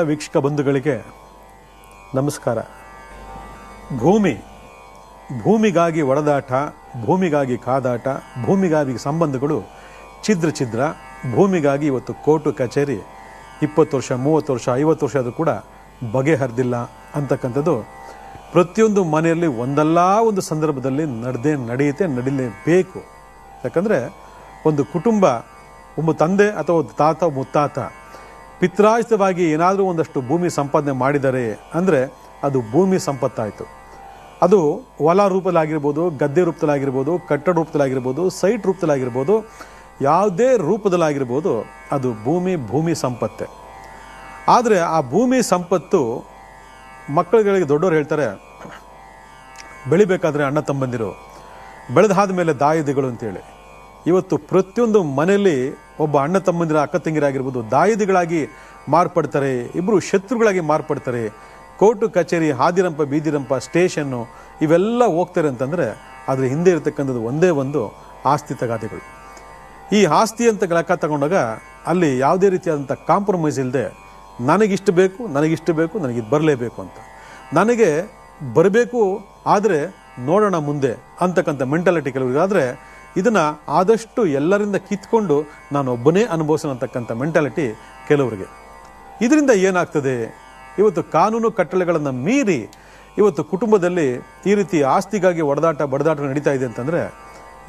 ವೀಕ್ಷಕ ಬಂಧುಗಳಿಗೆ ನಮಸ್ಕಾರ. ಭೂಮಿಗಾಗಿ ಒಡೆದಾಟ, ಭೂಮಿಗಾಗಿ ಕಾದಾಟ, ಭೂಮಿಗಾಗಿ ಸಂಬಂಧಗಳು ಛಿದ್ರ. ಭೂಮಿಗಾಗಿ ಇವತ್ತು ಕೋರ್ಟು ಕಚೇರಿ 20 ವರ್ಷ 30 ವರ್ಷ 50 ವರ್ಷ ಆದರೂ ಕೂಡ ಬಗೆಹರಿದಿಲ್ಲ ಅಂತಕ್ಕಂಥದ್ದು ಪ್ರತಿಯೊಂದು ಮನೆಯಲ್ಲಿ ಒಂದಲ್ಲ ಒಂದು ಸಂದರ್ಭದಲ್ಲಿ ನಡೀಲೇಬೇಕು. ಯಾಕಂದರೆ ಒಂದು ಕುಟುಂಬ, ಒಬ್ಬ ತಂದೆ ಅಥವಾ ತಾತ ಮುತ್ತಾತ ಪಿತ್ರಾರ್ಜಿತವಾಗಿ ಏನಾದರೂ ಒಂದಷ್ಟು ಭೂಮಿ ಸಂಪಾದನೆ ಮಾಡಿದ್ದಾರೆ ಅಂದರೆ ಅದು ಭೂಮಿ ಸಂಪತ್ತಾಯಿತು. ಅದು ಹೊಲ ರೂಪದಲ್ಲಾಗಿರ್ಬೋದು, ಗದ್ದೆ ರೂಪದಲ್ಲಾಗಿರ್ಬೋದು, ಕಟ್ಟಡ ರೂಪದಲ್ಲಾಗಿರ್ಬೋದು, ಸೈಟ್ ರೂಪದಲ್ಲಾಗಿರ್ಬೋದು, ಯಾವುದೇ ರೂಪದಲ್ಲಾಗಿರ್ಬೋದು, ಅದು ಭೂಮಿ ಸಂಪತ್ತೆ. ಆದರೆ ಆ ಭೂಮಿ ಸಂಪತ್ತು ಮಕ್ಕಳುಗಳಿಗೆ ದೊಡ್ಡವರು ಹೇಳ್ತಾರೆ, ಬೆಳಿಬೇಕಾದ್ರೆ ಅಣ್ಣ ತಮ್ಮಂದಿರು, ಬೆಳೆದಾದ ಮೇಲೆ ದಾಯಾದಿಗಳು ಅಂತೇಳಿ. ಇವತ್ತು ಪ್ರತಿಯೊಂದು ಮನೆಯಲ್ಲಿ ಒಬ್ಬ ಅಣ್ಣ ತಮ್ಮಂದಿರ ಅಕ್ಕ ತಂಗಿರಾಗಿರ್ಬೋದು ದಾಯಾದಿಗಳಾಗಿ ಮಾರ್ಪಡ್ತಾರೆ, ಇಬ್ಬರು ಶತ್ರುಗಳಾಗಿ ಮಾರ್ಪಡ್ತಾರೆ. ಕೋರ್ಟು ಕಚೇರಿ, ಹಾದಿರಂಪ ಬೀದಿರಂಪ, ಸ್ಟೇಷನ್ನು ಇವೆಲ್ಲ ಹೋಗ್ತಾರೆ ಅಂತಂದರೆ ಅದ್ರ ಹಿಂದೆ ಇರತಕ್ಕಂಥದ್ದು ಒಂದೇ ಒಂದು ಆಸ್ತಿ ತಗಾದೆಗಳು. ಈ ಆಸ್ತಿ ಅಂತ ಲೆಕ್ಕ ತಗೊಂಡಾಗ ಅಲ್ಲಿ ಯಾವುದೇ ರೀತಿಯಾದಂಥ ಕಾಂಪ್ರಮೈಸ್ ಇಲ್ಲದೆ ನನಗಿಷ್ಟು ಬೇಕು, ನನಗಿದು ಬರಲೇಬೇಕು ಅಂತ, ನನಗೆ ಬರಬೇಕು ಆದರೆ ನೋಡೋಣ ಮುಂದೆ ಅಂತಕ್ಕಂಥ ಮೆಂಟಾಲಿಟಿ ಕೆಲವರಿಗಾದರೆ, ಇದನ್ನು ಆದಷ್ಟು ಎಲ್ಲರಿಂದ ಕಿತ್ಕೊಂಡು ನಾನು ಒಬ್ಬನೇ ಅನುಭವಿಸೋಣ ಮೆಂಟಾಲಿಟಿ ಕೆಲವರಿಗೆ. ಇದರಿಂದ ಏನಾಗ್ತದೆ, ಇವತ್ತು ಕಾನೂನು ಕಟ್ಟಳೆಗಳನ್ನು ಮೀರಿ ಇವತ್ತು ಕುಟುಂಬದಲ್ಲಿ ಈ ರೀತಿ ಆಸ್ತಿಗಾಗಿ ಬಡದಾಟ ನಡೀತಾ ಇದೆ ಅಂತಂದರೆ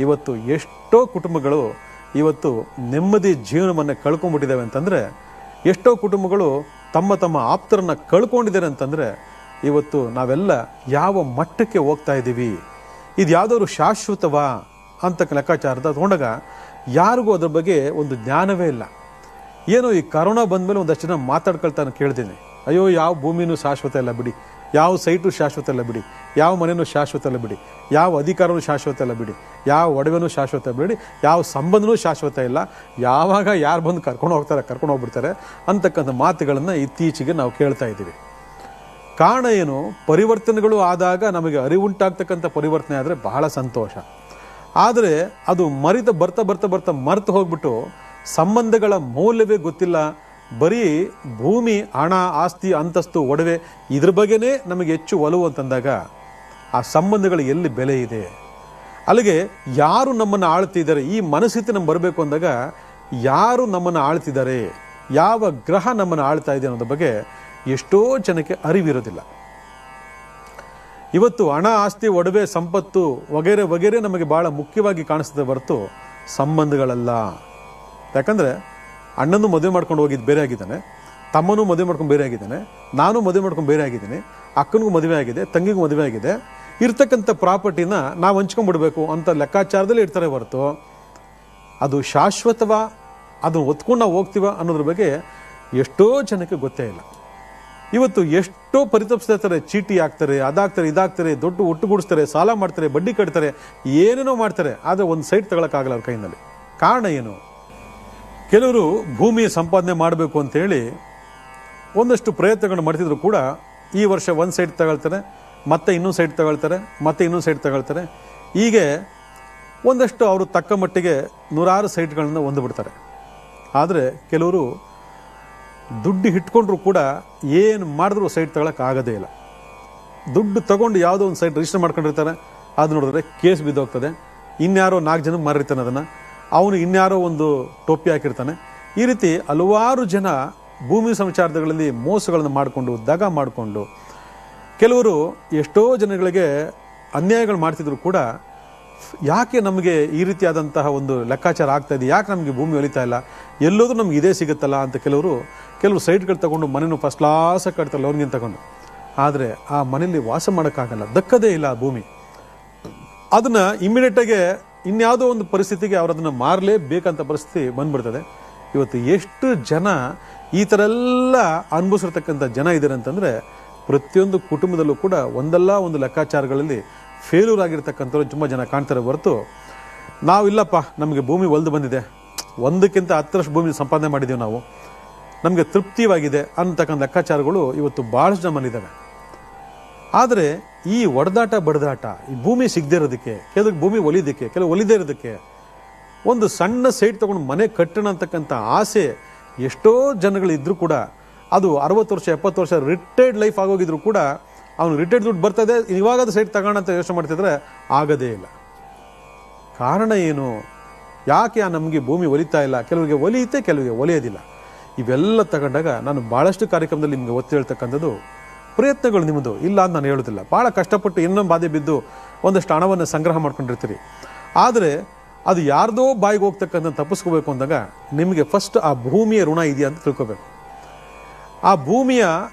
ಇವತ್ತು ಎಷ್ಟೋ ಕುಟುಂಬಗಳು ಇವತ್ತು ನೆಮ್ಮದಿ ಜೀವನವನ್ನು ಕಳ್ಕೊಂಡ್ಬಿಟ್ಟಿದ್ದಾವೆ ಅಂತಂದರೆ, ಎಷ್ಟೋ ಕುಟುಂಬಗಳು ತಮ್ಮ ಆಪ್ತರನ್ನು ಕಳ್ಕೊಂಡಿದ್ದಾರೆ ಅಂತಂದರೆ ಇವತ್ತು ನಾವೆಲ್ಲ ಯಾವ ಮಟ್ಟಕ್ಕೆ ಹೋಗ್ತಾ ಇದ್ದೀವಿ, ಇದು ಯಾವುದಾದ್ರು ಶಾಶ್ವತವಾ ಅಂತ ಲೆಕ್ಕಾಚಾರ ತಗೊಂಡಾಗ ಯಾರಿಗೂ ಅದ್ರ ಬಗ್ಗೆ ಒಂದು ಜ್ಞಾನವೇ ಇಲ್ಲ. ಏನೋ ಈ ಕರೋನಾ ಬಂದಮೇಲೆ ಒಂದಷ್ಟು ಜನ ಮಾತಾಡ್ಕೊಳ್ತಾನೆ ಕೇಳ್ತೀನಿ, ಅಯ್ಯೋ ಯಾವ ಭೂಮಿನೂ ಶಾಶ್ವತ ಇಲ್ಲ ಬಿಡಿ, ಯಾವ ಸೈಟು ಶಾಶ್ವತ ಇಲ್ಲ ಬಿಡಿ, ಯಾವ ಮನೆಯೂ ಶಾಶ್ವತ ಇಲ್ಲ ಬಿಡಿ, ಯಾವ ಅಧಿಕಾರವೂ ಶಾಶ್ವತ ಇಲ್ಲ ಬಿಡಿ, ಯಾವ ಒಡವೆನೂ ಶಾಶ್ವತ ಬಿಡಿ, ಯಾವ ಸಂಬಂಧನೂ ಶಾಶ್ವತ ಇಲ್ಲ, ಯಾವಾಗ ಯಾರು ಬಂದು ಕರ್ಕೊಂಡು ಹೋಗ್ಬಿಡ್ತಾರೆ ಅಂತಕ್ಕಂಥ ಮಾತುಗಳನ್ನು ಇತ್ತೀಚೆಗೆ ನಾವು ಕೇಳ್ತಾ ಇದ್ದೀವಿ. ಕಾರಣ ಏನು, ಪರಿವರ್ತನೆಗಳು ಆದಾಗ ನಮಗೆ ಅರಿವುಂಟಾಗ್ತಕ್ಕಂಥ ಪರಿವರ್ತನೆ ಆದರೆ ಬಹಳ ಸಂತೋಷ. ಆದರೆ ಅದು ಬರ್ತಾ ಮರೆತು ಹೋಗ್ಬಿಟ್ಟು ಸಂಬಂಧಗಳ ಮೌಲ್ಯವೇ ಗೊತ್ತಿಲ್ಲ, ಬರೀ ಭೂಮಿ, ಹಣ, ಆಸ್ತಿ, ಅಂತಸ್ತು, ಒಡವೆ ಇದ್ರ ಬಗ್ಗೆನೇ ನಮಗೆ ಹೆಚ್ಚು ಒಲವು ಅಂತಂದಾಗ ಆ ಸಂಬಂಧಗಳಿಗೆ ಎಲ್ಲಿ ಬೆಲೆ ಇದೆ? ಅಲ್ಲಿಗೆ ಯಾರು ನಮ್ಮನ್ನು ಆಳ್ತಿದ್ದಾರೆ, ಈ ಮನಸ್ಥಿತಿ ನಮ್ಗೆ ಬರಬೇಕು ಅಂದಾಗ ಯಾರು ನಮ್ಮನ್ನು ಆಳ್ತಿದ್ದಾರೆ, ಯಾವ ಗ್ರಹ ನಮ್ಮನ್ನು ಆಳ್ತಾ ಇದೆ ಅನ್ನೋದ್ರ ಬಗ್ಗೆ ಎಷ್ಟೋ ಜನಕ್ಕೆ ಅರಿವಿರೋದಿಲ್ಲ. ಇವತ್ತು ಹಣ, ಆಸ್ತಿ, ಒಡವೆ, ಸಂಪತ್ತು ವಗೇರೆ ನಮಗೆ ಭಾಳ ಮುಖ್ಯವಾಗಿ ಕಾಣಿಸ್ತದೆ ಹೊರತು ಸಂಬಂಧಗಳಲ್ಲ. ಯಾಕಂದರೆ ಅಣ್ಣನೂ ಮದುವೆ ಮಾಡ್ಕೊಂಡು ಹೋಗಿದ್ದು ಬೇರೆ ಆಗಿದ್ದಾನೆ, ತಮ್ಮನೂ ಮದುವೆ ಮಾಡ್ಕೊಂಡು ಬೇರೆ ಆಗಿದ್ದಾನೆ, ನಾನು ಮದುವೆ ಮಾಡ್ಕೊಂಡು ಬೇರೆ ಆಗಿದ್ದೀನಿ, ಅಕ್ಕನಿಗೂ ಮದುವೆ ಆಗಿದೆ, ತಂಗಿಗೂ ಮದುವೆ ಆಗಿದೆ, ಇರ್ತಕ್ಕಂಥ ಪ್ರಾಪರ್ಟಿನ ನಾವು ಹಂಚ್ಕೊಂಡ್ಬಿಡ್ಬೇಕು ಅಂತ ಲೆಕ್ಕಾಚಾರದಲ್ಲಿ ಇರ್ತಾರೆ ಹೊರತು ಅದು ಶಾಶ್ವತವ, ಅದನ್ನು ಒತ್ಕೊಂಡು ನಾವು ಹೋಗ್ತೀವ ಅನ್ನೋದ್ರ ಬಗ್ಗೆ ಎಷ್ಟೋ ಜನಕ್ಕೆ ಗೊತ್ತೇ ಇಲ್ಲ. ಇವತ್ತು ಎಷ್ಟೋ ಪರಿತಪಿಸ್ತಾ ಇರ್ತಾರೆ, ಚೀಟಿ ಹಾಕ್ತಾರೆ, ಅದಾಗ್ತಾರೆ, ಇದಾಗ್ತಾರೆ, ದೊಡ್ಡ ಒಟ್ಟುಗೂಡಿಸ್ತಾರೆ, ಸಾಲ ಮಾಡ್ತಾರೆ, ಬಡ್ಡಿ ಕಟ್ತಾರೆ, ಏನೇನೋ ಮಾಡ್ತಾರೆ, ಆದರೆ ಒಂದು ಸೈಟ್ ತಗೊಳಕ್ಕಾಗಲ್ಲ ಅವ್ರ ಕೈನಲ್ಲಿ. ಕಾರಣ ಏನು? ಕೆಲವರು ಭೂಮಿ ಸಂಪಾದನೆ ಮಾಡಬೇಕು ಅಂತೇಳಿ ಒಂದಷ್ಟು ಪ್ರಯತ್ನಗಳನ್ನು ಮಾಡ್ತಿದ್ರು ಕೂಡ ಈ ವರ್ಷ ಒಂದು ಸೈಟ್ ತಗೊಳ್ತಾರೆ, ಮತ್ತೆ ಇನ್ನೊಂದು ಸೈಟ್ ತಗೊಳ್ತಾರೆ, ಮತ್ತೆ ಇನ್ನೊಂದು ಸೈಟ್ ತಗೊಳ್ತಾರೆ. ಹೀಗೆ ಒಂದಷ್ಟು ಅವರು ತಕ್ಕ ಮಟ್ಟಿಗೆ 100 ಸೈಟ್ಗಳನ್ನು ಹೊಂದ್ಬಿಡ್ತಾರೆ. ಆದರೆ ಕೆಲವರು ದುಡ್ಡು ಇಟ್ಕೊಂಡ್ರು ಕೂಡ ಏನು ಮಾಡಿದ್ರು ಸೈಟ್ ತಗೊಳಕ್ಕಾಗೋದೇ ಇಲ್ಲ. ದುಡ್ಡು ತಗೊಂಡು ಯಾವುದೋ ಒಂದು ಸೈಟ್ ರಿಜಿಸ್ಟರ್ ಮಾಡ್ಕೊಂಡಿರ್ತಾರೆ, ಅದು ನೋಡಿದ್ರೆ ಕೇಸ್ ಬಿದ್ದೋಗ್ತದೆ, ಇನ್ಯಾರೋ 4 ಜನ ಮಾರಿರ್ತಾನೆ ಅದನ್ನು, ಅವನು ಇನ್ಯಾರೋ ಒಂದು ಟೋಪಿ ಹಾಕಿರ್ತಾನೆ. ಈ ರೀತಿ ಹಲವಾರು ಜನ ಭೂಮಿ ಸಂಚಾರಗಳಲ್ಲಿ ಮೋಸಗಳನ್ನು ಮಾಡಿಕೊಂಡು, ದಗ ಮಾಡಿಕೊಂಡು, ಕೆಲವರು ಎಷ್ಟೋ ಜನಗಳಿಗೆ ಅನ್ಯಾಯಗಳು ಮಾಡ್ತಿದ್ರು ಕೂಡ ಯಾಕೆ ನಮಗೆ ಈ ರೀತಿಯಾದಂತಹ ಒಂದು ಲೆಕ್ಕಾಚಾರ ಆಗ್ತಾ ಇದೆ, ಯಾಕೆ ನಮಗೆ ಭೂಮಿ ಒಲಿತಾ ಇಲ್ಲ, ಎಲ್ಲೋದ್ರೂ ನಮ್ಗೆ ಇದೇ ಸಿಗುತ್ತಲ್ಲ ಅಂತ ಕೆಲವರು ಸೈಟ್ಗಳು ತಗೊಂಡು ಮನೆಯೂ ಫಸ್ಟ್ ಕ್ಲಾಸಾಗಿ ಕಟ್ತಾರೆ ಲೋನ್ಗಿಂತ ತಗೊಂಡು. ಆದರೆ ಆ ಮನೇಲಿ ವಾಸ ಮಾಡೋಕ್ಕಾಗಲ್ಲ, ದಕ್ಕದೇ ಇಲ್ಲ ಆ ಭೂಮಿ. ಅದನ್ನು ಇಮ್ಮಿಡಿಯೇಟಾಗಿ ಇನ್ಯಾವುದೋ ಒಂದು ಪರಿಸ್ಥಿತಿಗೆ ಅವರು ಅದನ್ನು ಮಾರಲೇಬೇಕಂತ ಪರಿಸ್ಥಿತಿ ಬಂದ್ಬಿಡ್ತದೆ. ಇವತ್ತು ಎಷ್ಟು ಜನ ಈ ಥರ ಎಲ್ಲ ಅನುಭವಿಸಿರ್ತಕ್ಕಂಥ ಜನ ಇದ್ದಾರೆ ಅಂತಂದರೆ ಪ್ರತಿಯೊಂದು ಕುಟುಂಬದಲ್ಲೂ ಕೂಡ ಒಂದಲ್ಲ ಒಂದು ಲೆಕ್ಕಾಚಾರಗಳಲ್ಲಿ ಫೇಲ್ಯೂರ್ ಆಗಿರ್ತಕ್ಕಂಥವ್ರು ತುಂಬ ಜನ ಕಾಣ್ತಾರೆ ಹೊರತು ನಾವಿಲ್ಲಪ್ಪ ನಮಗೆ ಭೂಮಿ ಒಲ್ದು ಬಂದಿದೆ, ಒಂದಕ್ಕಿಂತ 10ರಷ್ಟು ಭೂಮಿ ಸಂಪಾದನೆ ಮಾಡಿದ್ದೀವಿ, ನಾವು ನಮಗೆ ತೃಪ್ತಿಯಾಗಿದೆ ಅನ್ನತಕ್ಕಂಥ ಲೆಕ್ಕಾಚಾರಗಳು ಇವತ್ತು ಭಾಳಷ್ಟು ನಮ್ಮಲ್ಲಿದ್ದಾವೆ. ಆದರೆ ಈ ಬಡದಾಟ, ಈ ಭೂಮಿ ಸಿಗದೇ ಇರೋದಕ್ಕೆ, ಕೆಲವು ಭೂಮಿ ಒಲಿಯೋದಕ್ಕೆ, ಕೆಲವು ಒಲಿದೇ ಇರೋದಕ್ಕೆ ಒಂದು ಸಣ್ಣ ಸೈಟ್ ತೊಗೊಂಡು ಮನೆ ಕಟ್ಟೋಣ ಅಂತಕ್ಕಂಥ ಆಸೆ ಎಷ್ಟೋ ಜನಗಳಿದ್ರೂ ಕೂಡ ಅದು 60 ವರ್ಷ 70 ವರ್ಷ ರಿಟೈರ್ಡ್ ಲೈಫ್ ಆಗೋಗಿದ್ರು ಕೂಡ ಅವನು ರಿಟೈರ್ಡ್ ದುಡ್ಡು ಬರ್ತದೆ, ಇವಾಗ ಅದು ಸೈಟ್ ತಗೋಣ ಅಂತ ಯೋಚನೆ ಮಾಡ್ತಿದ್ರೆ ಆಗದೇ ಇಲ್ಲ. ಕಾರಣ ಏನು? ಯಾಕೆ ನಮಗೆ ಭೂಮಿ ಒಲಿತಾ ಇಲ್ಲ? ಕೆಲವರಿಗೆ ಒಲಿಯುತ್ತೆ, ಕೆಲವರಿಗೆ ಒಲಿಯೋದಿಲ್ಲ. ಇವೆಲ್ಲ ತಗೊಂಡಾಗ ನಾನು ಭಾಳಷ್ಟು ಕಾರ್ಯಕ್ರಮದಲ್ಲಿ ನಿಮಗೆ ಒತ್ತಿ ಹೇಳ್ತಕ್ಕಂಥದ್ದು, ಪ್ರಯತ್ನಗಳು ನಿಮ್ಮದು ಇಲ್ಲ ಅಂತ ನಾನು ಹೇಳೋದಿಲ್ಲ. ಭಾಳ ಕಷ್ಟಪಟ್ಟು ಇನ್ನೊಂದು ಬಾಧೆ ಬಿದ್ದು ಒಂದಷ್ಟು ಹಣವನ್ನು ಸಂಗ್ರಹ ಮಾಡ್ಕೊಂಡಿರ್ತೀರಿ. ಆದರೆ ಅದು ಯಾರ್ದೋ ಬಾಯಿಗೆ ಹೋಗ್ತಕ್ಕಂಥ ತಪ್ಪಿಸ್ಕೋಬೇಕು ಅಂದಾಗ ನಿಮಗೆ ಫಸ್ಟ್ ಆ ಭೂಮಿಯ ಋಣ ಇದೆಯಾ ಅಂತ ತಿಳ್ಕೋಬೇಕು, ಆ ಭೂಮಿಯ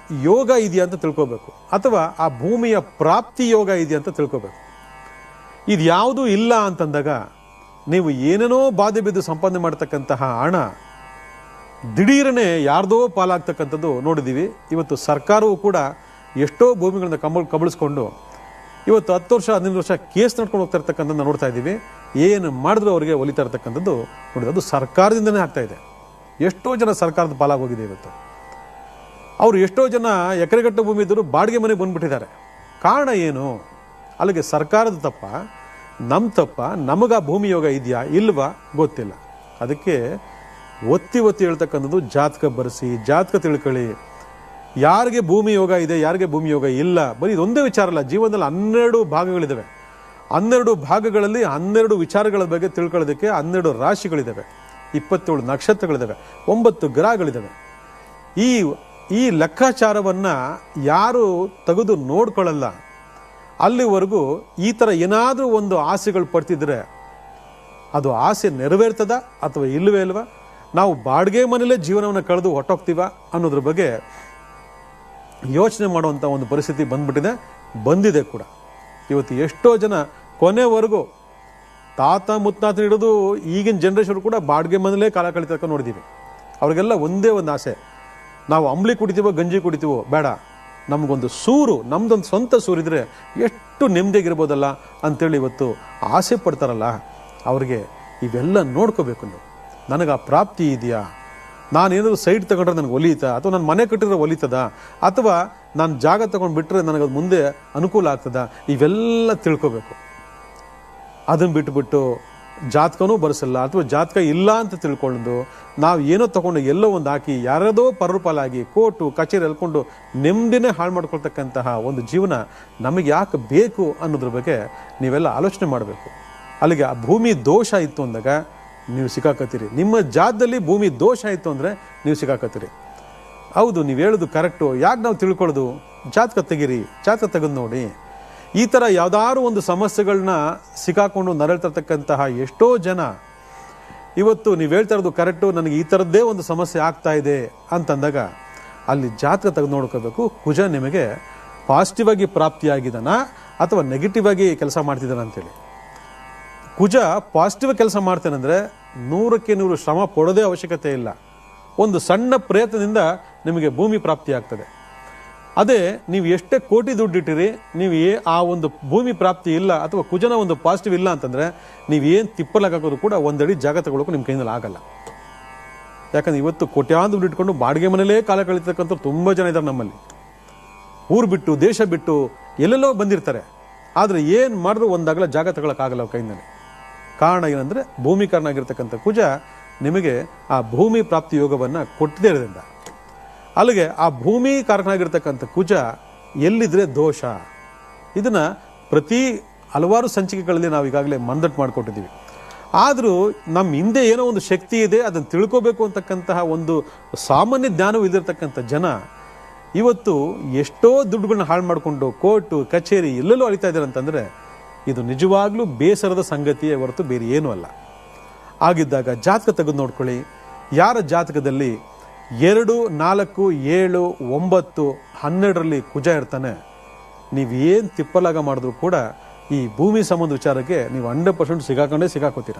ಯೋಗ ಇದೆಯಾ ಅಂತ ತಿಳ್ಕೋಬೇಕು, ಅಥವಾ ಆ ಭೂಮಿಯ ಪ್ರಾಪ್ತಿ ಯೋಗ ಇದೆಯಾ ಅಂತ ತಿಳ್ಕೋಬೇಕು. ಇದು ಯಾವುದೂ ಇಲ್ಲ ಅಂತಂದಾಗ ನೀವು ಏನೇನೋ ಬಾಧೆ ಬಿದ್ದು ಸಂಪಾದನೆ ಮಾಡ್ತಕ್ಕಂತಹ ಹಣ ದಿಢೀರನೆ ಯಾರ್ದೋ ಪಾಲಾಗ್ತಕ್ಕಂಥದ್ದು ನೋಡಿದ್ದೀವಿ. ಇವತ್ತು ಸರ್ಕಾರವೂ ಕೂಡ ಎಷ್ಟೋ ಭೂಮಿಗಳನ್ನ ಕಬಳಿಸ್ಕೊಂಡು ಇವತ್ತು 10 ವರ್ಷ 15 ವರ್ಷ ಕೇಸ್ ನಡ್ಕೊಂಡು ಹೋಗ್ತಾ ಇರ್ತಕ್ಕಂಥದ್ದು ನೋಡ್ತಾ ಇದ್ದೀವಿ. ಏನು ಮಾಡಿದ್ರು ಅವರಿಗೆ ಒಲಿತಾ ಇರ್ತಕ್ಕಂಥದ್ದು ನೋಡಿ, ಅದು ಸರ್ಕಾರದಿಂದನೇ ಆಗ್ತಾ ಇದೆ. ಎಷ್ಟೋ ಜನ ಸರ್ಕಾರದ ಪಾಲಾಗೋಗಿದೆ ಇವತ್ತು. ಅವರು ಎಷ್ಟೋ ಜನ ಎಕರೆಗಟ್ಟೆ ಭೂಮಿ ಇದ್ದರೂ ಬಾಡಿಗೆ ಮನೆಗೆ ಬಂದುಬಿಟ್ಟಿದ್ದಾರೆ. ಕಾರಣ ಏನು? ಅಲ್ಲಿಗೆ ಸರ್ಕಾರದ ತಪ್ಪ, ನಮ್ಮ ತಪ್ಪ? ನಮಗೆ ಆ ಭೂಮಿ ಯೋಗ ಇದೆಯಾ ಇಲ್ವಾ ಗೊತ್ತಿಲ್ಲ. ಅದಕ್ಕೆ ಒತ್ತಿ ಹೇಳ್ತಕ್ಕಂಥದ್ದು ಜಾತಕ ಬರೆಸಿ, ಜಾತಕ ತಿಳ್ಕೊಳ್ಳಿ. ಯಾರಿಗೆ ಭೂಮಿ ಯೋಗ ಇದೆ, ಯಾರಿಗೆ ಭೂಮಿ ಯೋಗ ಇಲ್ಲ, ಬರೀ ಇದೊಂದೇ ವಿಚಾರ ಅಲ್ಲ. ಜೀವನದಲ್ಲಿ 12 ಭಾಗಗಳಿದ್ದಾವೆ. 12 ಭಾಗಗಳಲ್ಲಿ 12 ವಿಚಾರಗಳ ಬಗ್ಗೆ ತಿಳ್ಕೊಳ್ಳೋದಕ್ಕೆ 12 ರಾಶಿಗಳಿದ್ದಾವೆ, 27 ನಕ್ಷತ್ರಗಳಿದ್ದಾವೆ, 9 ಗ್ರಹಗಳಿದ್ದಾವೆ. ಈ ಲೆಕ್ಕಾಚಾರವನ್ನು ಯಾರು ತೆಗೆದು ನೋಡ್ಕೊಳ್ಳಲ್ಲ, ಅಲ್ಲಿವರೆಗೂ ಈ ಥರ ಏನಾದರೂ ಒಂದು ಆಸೆಗಳು ಪಡ್ತಿದ್ರೆ ಅದು ಆಸೆ ನೆರವೇರ್ತದ ಅಥವಾ ಇಲ್ಲವೇ ಇಲ್ವಾ, ನಾವು ಬಾಡಿಗೆ ಮನೇಲೇ ಜೀವನವನ್ನು ಕಳೆದು ಹೊಟ್ಟೋಗ್ತೀವ ಅನ್ನೋದ್ರ ಬಗ್ಗೆ ಯೋಚನೆ ಮಾಡುವಂಥ ಒಂದು ಪರಿಸ್ಥಿತಿ ಬಂದಿದೆ ಕೂಡ. ಇವತ್ತು ಎಷ್ಟೋ ಜನ ಕೊನೆವರೆಗೂ ತಾತ ಮುತ್ತಾತ ಹಿಡಿದು ಈಗಿನ ಜನ್ರೇಷನ್ ಕೂಡ ಬಾಡಿಗೆ ಮನೇಲೇ ಕಾಲ ಕಳಿತಕ್ಕ ನೋಡಿದ್ದೀವಿ. ಅವ್ರಿಗೆಲ್ಲ ಒಂದೇ ಒಂದು ಆಸೆ, ನಾವು ಅಂಬ್ಲಿ ಕುಡಿತೀವೋ ಗಂಜಿ ಕುಡಿತೀವೋ ಬೇಡ, ನಮಗೊಂದು ಸೂರು, ನಮ್ದೊಂದು ಸ್ವಂತ ಸೂರಿದ್ರೆ ಎಷ್ಟು ನೆಮ್ಮದಿಯಾಗಿರ್ಬೋದಲ್ಲ ಅಂತೇಳಿ ಇವತ್ತು ಆಸೆ ಪಡ್ತಾರಲ್ಲ, ಅವ್ರಿಗೆ ಇವೆಲ್ಲ ನೋಡ್ಕೋಬೇಕು ನೀವು. ನನಗೆ ಆ ಪ್ರಾಪ್ತಿ ಇದೆಯಾ? ನಾನೇನಾದರೂ ಸೈಟ್ ತಗೊಂಡ್ರೆ ನನಗೆ ಒಲಿಯುತ್ತಾ, ಅಥವಾ ನಾನು ಮನೆ ಕಟ್ಟಿದ್ರೆ ಒಲಿತದ, ಅಥವಾ ನಾನು ಜಾಗ ತಗೊಂಡು ಬಿಟ್ಟರೆ ನನಗೆ ಅದು ಮುಂದೆ ಅನುಕೂಲ ಆಗ್ತದ? ಇವೆಲ್ಲ ತಿಳ್ಕೋಬೇಕು. ಅದನ್ನು ಬಿಟ್ಟುಬಿಟ್ಟು ಜಾತಕನೂ ಬರೆಸಲ್ಲ, ಅಥವಾ ಜಾತಕ ಇಲ್ಲ ಅಂತ ತಿಳ್ಕೊಂಡು ನಾವು ಏನೋ ತಗೊಂಡು ಎಲ್ಲೋ ಒಂದು ಹಾಕಿ ಯಾರದೋ ಪರಪಾಲಾಗಿ ಕೋರ್ಟು ಕಚೇರಿ ಎಲ್ಕೊಂಡು ನೆಮ್ಮದಿನೇ ಹಾಳು ಮಾಡ್ಕೊಳ್ತಕ್ಕಂತಹ ಒಂದು ಜೀವನ ನಮಗೆ ಯಾಕೆ ಬೇಕು ಅನ್ನೋದ್ರ ಬಗ್ಗೆ ನೀವೆಲ್ಲ ಆಲೋಚನೆ ಮಾಡಬೇಕು. ಅಲ್ಲಿಗೆ ಆ ಭೂಮಿ ದೋಷ ಇತ್ತು ಅಂದಾಗ ನೀವು ಸಿಕ್ಕಾಕತ್ತೀರಿ. ನಿಮ್ಮ ಜಾತದಲ್ಲಿ ಭೂಮಿ ದೋಷ ಇತ್ತು ಅಂದರೆ ನೀವು ಸಿಕ್ಕಾಕತ್ತೀರಿ. ಹೌದು, ನೀವು ಹೇಳೋದು ಕರೆಕ್ಟು. ಯಾಕೆ ನಾವು ತಿಳ್ಕೊಳ್ಳೋದು? ಜಾತಕ ತೆಗೀರಿ, ಜಾತಕ ತೆಗೆದು ನೋಡಿ. ಈ ಥರ ಯಾವುದಾದ್ರು ಒಂದು ಸಮಸ್ಯೆಗಳನ್ನ ಸಿಕ್ಕಾಕೊಂಡು ನರಳ್ತಿರ್ತಕ್ಕಂತಹ ಎಷ್ಟೋ ಜನ ಇವತ್ತು ನೀವು ಹೇಳ್ತಾ ಇರೋದು ಕರೆಕ್ಟು, ನನಗೆ ಈ ಥರದ್ದೇ ಒಂದು ಸಮಸ್ಯೆ ಆಗ್ತಾ ಇದೆ ಅಂತಂದಾಗ ಅಲ್ಲಿ ಜಾತಕ ತೆಗೆದು ನೋಡ್ಕೋಬೇಕು. ಕುಜ ನಿಮಗೆ ಪಾಸಿಟಿವ್ ಆಗಿ ಪ್ರಾಪ್ತಿಯಾಗಿದ್ದಾನ ಅಥವಾ ನೆಗೆಟಿವ್ ಆಗಿ ಕೆಲಸ ಮಾಡ್ತಿದ್ದಾನ ಅಂತೇಳಿ. ಕುಜ ಪಾಸಿಟಿವ್ ಕೆಲಸ ಮಾಡ್ತೇನೆಂದರೆ 100ಕ್ಕೆ 100 ಶ್ರಮ ಪಡೋದೇ ಅವಶ್ಯಕತೆ ಇಲ್ಲ. ಒಂದು ಸಣ್ಣ ಪ್ರಯತ್ನದಿಂದ ನಿಮಗೆ ಭೂಮಿ ಪ್ರಾಪ್ತಿ ಆಗ್ತದೆ. ಅದೇ ನೀವು ಎಷ್ಟೇ ಕೋಟಿ ದುಡ್ಡಿಟ್ಟಿರಿ, ನೀವು ಆ ಒಂದು ಭೂಮಿ ಪ್ರಾಪ್ತಿ ಇಲ್ಲ ಅಥವಾ ಕುಜನ ಒಂದು ಪಾಸಿಟಿವ್ ಇಲ್ಲ ಅಂತಂದರೆ ನೀವೇನು ತಿಪ್ಪಲಾಗೋದು ಕೂಡ ಒಂದಡಿ ಜಾಗ ತಗೊಳ್ಳೋಕ್ಕೂ ನಿಮ್ಮ ಕೈಯಲ್ಲಿ ಆಗಲ್ಲ. ಯಾಕಂದ್ರೆ ಇವತ್ತು ಕೋಟ್ಯಾಂತರ ದುಡ್ಡು ಇಟ್ಕೊಂಡು ಬಾಡಿಗೆ ಮನೇಲೇ ಕಾಲ ಕಳೀತಕ್ಕಂಥ ತುಂಬ ಜನ ಇದ್ದಾರೆ ನಮ್ಮಲ್ಲಿ. ಊರು ಬಿಟ್ಟು ದೇಶ ಬಿಟ್ಟು ಎಲ್ಲೆಲ್ಲೋ ಬಂದಿರ್ತಾರೆ. ಆದರೆ ಏನು ಮಾಡಿದ್ರು ಒಂದಾಗಲ ಜಾಗ ತಗೊಳಕ್ಕಾಗಲ್ಲ ಅವ್ರ ಕೈಯಿಂದಲೇ. ಕಾರಣ ಏನಂದರೆ ಭೂಮಿಕಾರನಾಗಿರ್ತಕ್ಕಂಥ ಕುಜ ನಿಮಗೆ ಆ ಭೂಮಿ ಪ್ರಾಪ್ತಿ ಯೋಗವನ್ನು ಕೊಟ್ಟದೇ ಇರೋದ್ರಿಂದ. ಅಲ್ಲಿಗೆ ಆ ಭೂಮಿ ಕಾರಕನಾಗಿರ್ತಕ್ಕಂಥ ಕುಜ ಎಲ್ಲಿದ್ರೆ ದೋಷ, ಇದನ್ನು ಪ್ರತಿ ಹಲವಾರು ಸಂಚಿಕೆಗಳಲ್ಲಿ ನಾವು ಈಗಾಗಲೇ ಮಂದಟ್ಟು ಮಾಡಿಕೊಟ್ಟಿದ್ದೀವಿ. ಆದರೂ ನಮ್ಮ ಹಿಂದೆ ಏನೋ ಒಂದು ಶಕ್ತಿ ಇದೆ, ಅದನ್ನು ತಿಳ್ಕೋಬೇಕು ಅಂತಕ್ಕಂತಹ ಒಂದು ಸಾಮಾನ್ಯ ಜ್ಞಾನವೂ ಇದಿರ್ತಕ್ಕಂಥ ಜನ ಇವತ್ತು ಎಷ್ಟೋ ದುಡ್ಡುಗಳನ್ನ ಹಾಳು ಮಾಡಿಕೊಂಡು ಕೋರ್ಟು ಕಚೇರಿ ಎಲ್ಲೆಲ್ಲೋ ಅಳಿತಾ ಇದ್ದಾರೆ ಅಂತಂದರೆ ಇದು ನಿಜವಾಗ್ಲೂ ಬೇಸರದ ಸಂಗತಿಯೇ ಹೊರತು ಬೇರೆ ಏನೂ ಅಲ್ಲ. ಆಗಿದ್ದಾಗ ಜಾತಕ ತೆಗೆದು ನೋಡ್ಕೊಳ್ಳಿ. ಯಾರ ಜಾತಕದಲ್ಲಿ 2, 4, 7, 9, 12ರಲ್ಲಿ ಕುಜ ಇರ್ತಾನೆ, ನೀವೇನು ತಿಪ್ಪಲಾಗ ಮಾಡಿದ್ರು ಕೂಡ ಈ ಭೂಮಿ ಸಂಬಂಧ ವಿಚಾರಕ್ಕೆ ನೀವು 100% ಸಿಕ್ಕಾಕೋತೀರ.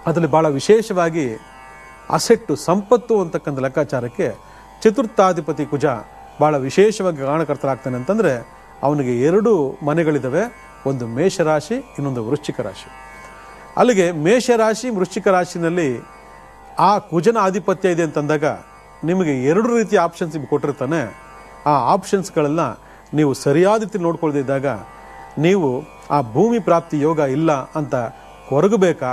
ಅದರಲ್ಲಿ ಭಾಳ ವಿಶೇಷವಾಗಿ ಅಸೆಟ್ಟು ಸಂಪತ್ತು ಅಂತಕ್ಕಂಥ ಲೆಕ್ಕಾಚಾರಕ್ಕೆ ಚತುರ್ಥಾಧಿಪತಿ ಕುಜ ಭಾಳ ವಿಶೇಷವಾಗಿ ಕಾರಣಕರ್ತರಾಗ್ತಾನೆ ಅಂತಂದರೆ ಅವನಿಗೆ 2 ಮನೆಗಳಿದ್ದಾವೆ, ಒಂದು ಮೇಷರಾಶಿ, ಇನ್ನೊಂದು ವೃಶ್ಚಿಕ ರಾಶಿ. ಅಲ್ಲಿಗೆ ಮೇಷರಾಶಿ ವೃಶ್ಚಿಕ ರಾಶಿನಲ್ಲಿ ಆ ಕುಜನ ಆಧಿಪತ್ಯ ಇದೆ ಅಂತಂದಾಗ ನಿಮಗೆ 2 ರೀತಿಯ ಆಪ್ಷನ್ಸ್ ಕೊಟ್ಟಿರ್ತಾನೆ. ಆ ಆಪ್ಷನ್ಸ್ಗಳೆಲ್ಲ ನೀವು ಸರಿಯಾದ ರೀತಿ ನೋಡ್ಕೊಳ್ದಿದ್ದಾಗ ನೀವು ಆ ಭೂಮಿ ಪ್ರಾಪ್ತಿ ಯೋಗ ಇಲ್ಲ ಅಂತ ಕೊರಗಬೇಕಾ,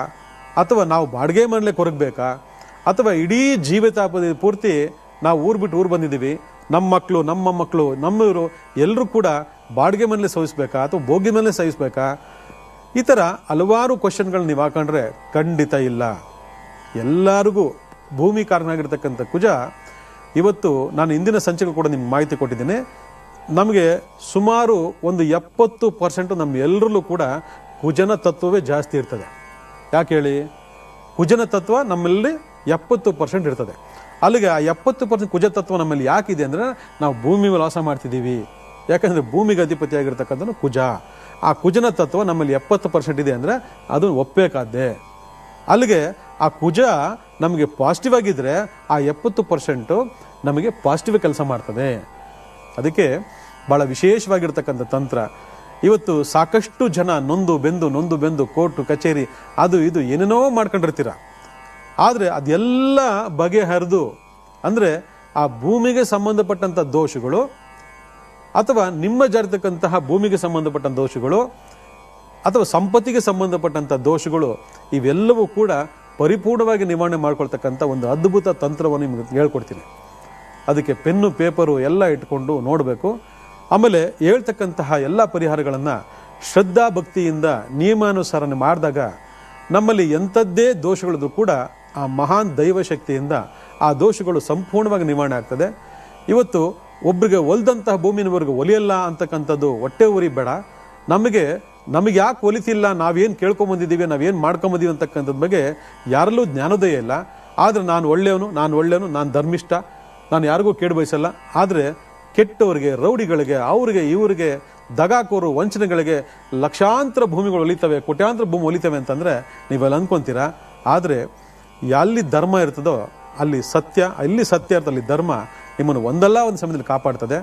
ಅಥವಾ ನಾವು ಬಾಡಿಗೆ ಮನೇಲೆ ಕೊರಗಬೇಕಾ, ಅಥವಾ ಇಡೀ ಜೀವಿತಾವಧಿ ಪೂರ್ತಿ ನಾವು ಊರು ಬಿಟ್ಟು ಊರು ಬಂದಿದ್ದೀವಿ, ನಮ್ಮ ಮಕ್ಕಳು, ನಮ್ಮ ಮೊಮ್ಮಕ್ಕಳು, ನಮ್ಮವರು ಎಲ್ಲರೂ ಕೂಡ ಬಾಡಿಗೆ ಮನೇಲಿ ಸವಿಸ್ಬೇಕಾ ಅಥವಾ ಬೋಗಿ ಮನೇಲೆ ಸವಿಸ್ಬೇಕಾ? ಈ ಥರ ಹಲವಾರು ಕ್ವಶನ್ಗಳು ನೀವು ಹಾಕೊಂಡ್ರೆ ಖಂಡಿತ ಇಲ್ಲ. ಎಲ್ಲರಿಗೂ ಭೂಮಿ ಕಾರಣವಾಗಿರ್ತಕ್ಕಂಥ ಕುಜ ಇವತ್ತು ನಾನು ಇಂದಿನ ಸಂಚಿಕೆ ಕೂಡ ನಿಮ್ಗೆ ಮಾಹಿತಿ ಕೊಟ್ಟಿದ್ದೀನಿ. ನಮಗೆ ಸುಮಾರು ಒಂದು 70% ನಮ್ಮ ಎಲ್ಲರಲ್ಲೂ ಕೂಡ ಕುಜನ ತತ್ವವೇ ಜಾಸ್ತಿ ಇರ್ತದೆ. ಯಾಕೆ ಹೇಳಿ? ಕುಜನ ತತ್ವ ನಮ್ಮಲ್ಲಿ 70% ಇರ್ತದೆ. ಅಲ್ಲಿಗೆ ಆ 70% ಕುಜ ತತ್ವ ನಮ್ಮಲ್ಲಿ ಯಾಕಿದೆ ಅಂದರೆ ನಾವು ಭೂಮಿ ಮೇಲೆ ವಾಸ ಮಾಡ್ತಿದ್ದೀವಿ. ಯಾಕಂದರೆ ಭೂಮಿಗೆ ಅಧಿಪತಿ ಆಗಿರ್ತಕ್ಕಂಥ ಕುಜ. ಆ ಕುಜನ ತತ್ವ ನಮ್ಮಲ್ಲಿ 70% ಇದೆ ಅಂದರೆ ಅದು ಒಪ್ಪಬೇಕಾದ್ದೆ. ಅಲ್ಲಿಗೆ ಆ ಕುಜ ನಮಗೆ ಪಾಸಿಟಿವ್ ಆಗಿದ್ದರೆ ಆ 70% ನಮಗೆ ಪಾಸಿಟಿವ್ ಕೆಲಸ ಮಾಡ್ತದೆ. ಅದಕ್ಕೆ ಭಾಳ ವಿಶೇಷವಾಗಿರ್ತಕ್ಕಂಥ ತಂತ್ರ. ಇವತ್ತು ಸಾಕಷ್ಟು ಜನ ನೊಂದು ಬೆಂದು ಕೋರ್ಟು ಕಚೇರಿ ಅದು ಇದು ಏನೇನೋ ಮಾಡ್ಕೊಂಡಿರ್ತೀರ. ಆದರೆ ಅದೆಲ್ಲ ಬಗೆಹರಿದು ಅಂದರೆ ಆ ಭೂಮಿಗೆ ಸಂಬಂಧಪಟ್ಟಂಥ ದೋಷಗಳು ಅಥವಾ ನಿಮ್ಮ ಜಾರಿತಕ್ಕಂತಹ ಭೂಮಿಗೆ ಸಂಬಂಧಪಟ್ಟಂಥ ದೋಷಗಳು ಅಥವಾ ಸಂಪತ್ತಿಗೆ ಸಂಬಂಧಪಟ್ಟಂಥ ದೋಷಗಳು ಇವೆಲ್ಲವೂ ಕೂಡ ಪರಿಪೂರ್ಣವಾಗಿ ನಿವಾರಣೆ ಮಾಡ್ಕೊಳ್ತಕ್ಕಂಥ ಒಂದು ಅದ್ಭುತ ತಂತ್ರವನ್ನು ನಿಮಗೆ ಹೇಳ್ಕೊಡ್ತೀನಿ. ಅದಕ್ಕೆ ಪೆನ್ನು ಪೇಪರು ಎಲ್ಲ ಇಟ್ಕೊಂಡು ನೋಡಬೇಕು. ಆಮೇಲೆ ಹೇಳ್ತಕ್ಕಂತಹ ಎಲ್ಲ ಪರಿಹಾರಗಳನ್ನು ಶ್ರದ್ಧಾ ಭಕ್ತಿಯಿಂದ ನಿಯಮಾನುಸಾರ ಮಾಡಿದಾಗ ನಮ್ಮಲ್ಲಿ ಎಂಥದ್ದೇ ದೋಷಗಳಿದ್ರು ಕೂಡ ಆ ಮಹಾನ್ ದೈವಶಕ್ತಿಯಿಂದ ಆ ದೋಷಗಳು ಸಂಪೂರ್ಣವಾಗಿ ನಿವಾರಣೆ ಆಗ್ತದೆ. ಇವತ್ತು ಒಬ್ರಿಗೆ ಒಲ್ದಂತಹ ಭೂಮಿನವರೆಗೆ ಒಲಿಯಲ್ಲ ಅಂತಕ್ಕಂಥದ್ದು ಹೊಟ್ಟೆ ಉರಿ ಬೇಡ. ನಮಗೆ ಯಾಕೆ ಒಲಿತಿಲ್ಲ, ನಾವೇನು ಕೇಳ್ಕೊಂಬಂದಿದ್ದೀವಿ, ನಾವೇನು ಮಾಡ್ಕೊಂಬಂದೀವಿ ಅಂತಕ್ಕಂಥದ್ದು ಬಗ್ಗೆ ಯಾರಲ್ಲೂ ಜ್ಞಾನೋದಯ ಇಲ್ಲ. ಆದರೆ ನಾನು ಒಳ್ಳೆಯವನು, ನಾನು ಧರ್ಮಿಷ್ಠ, ನಾನು ಯಾರಿಗೂ ಕೇಳಿ ಬಯಸಲ್ಲ. ಆದರೆ ಕೆಟ್ಟವರಿಗೆ, ರೌಡಿಗಳಿಗೆ, ಅವರಿಗೆ ಇವರಿಗೆ, ದಗಾಕೋರು, ವಂಚನೆಗಳಿಗೆ ಲಕ್ಷಾಂತರ ಭೂಮಿಗಳು ಒಲಿತವೆ, ಕೋಟ್ಯಾಂತರ ಭೂಮಿ ಒಲಿತವೆ ಅಂತಂದರೆ ನೀವೆಲ್ಲ ಅಂದ್ಕೊತೀರಾ. ಆದರೆ ಎಲ್ಲಿ ಧರ್ಮ ಇರ್ತದೋ ಅಲ್ಲಿ ಸತ್ಯ, ಎಲ್ಲಿ ಸತ್ಯ ಇರ್ತದೆ ಅಲ್ಲಿ ಧರ್ಮ ನಿಮ್ಮನ್ನು ಒಂದಲ್ಲ ಒಂದು ಸಮಯದಲ್ಲಿ ಕಾಪಾಡ್ತದೆ.